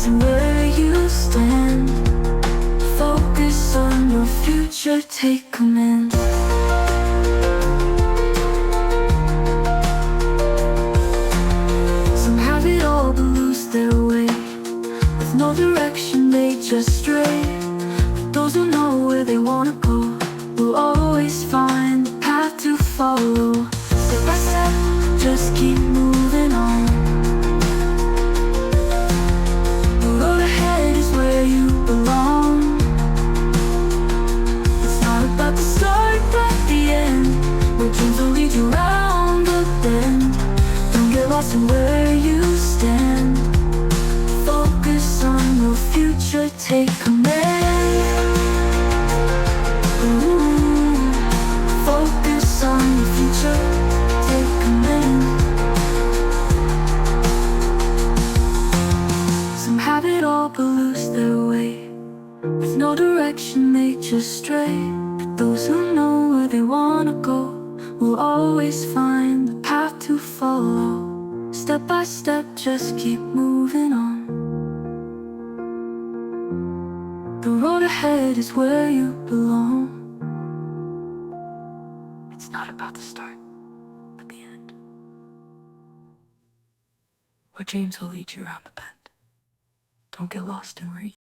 lost in where you stand. Focus on your future, take command. Some have it all but lose their way. With no direction they just stray. But those who know where they wanna go will always find the path to follow. Step by step, just keep moving on. The road ahead is where you belong. It's not about the start but the end, where dreams will lead you round the bend. Don't get lost in where you stand. Focus on your future, take command. Focus on your future, take command. Some have it all but lose their way. With no direction they just stray. But those who know where they wanna go will always find the path to follow. Step by step, just keep moving on. The road ahead is where you belong. It's not about the start, but the end, where dreams will lead you around the bend. Don't get lost in where you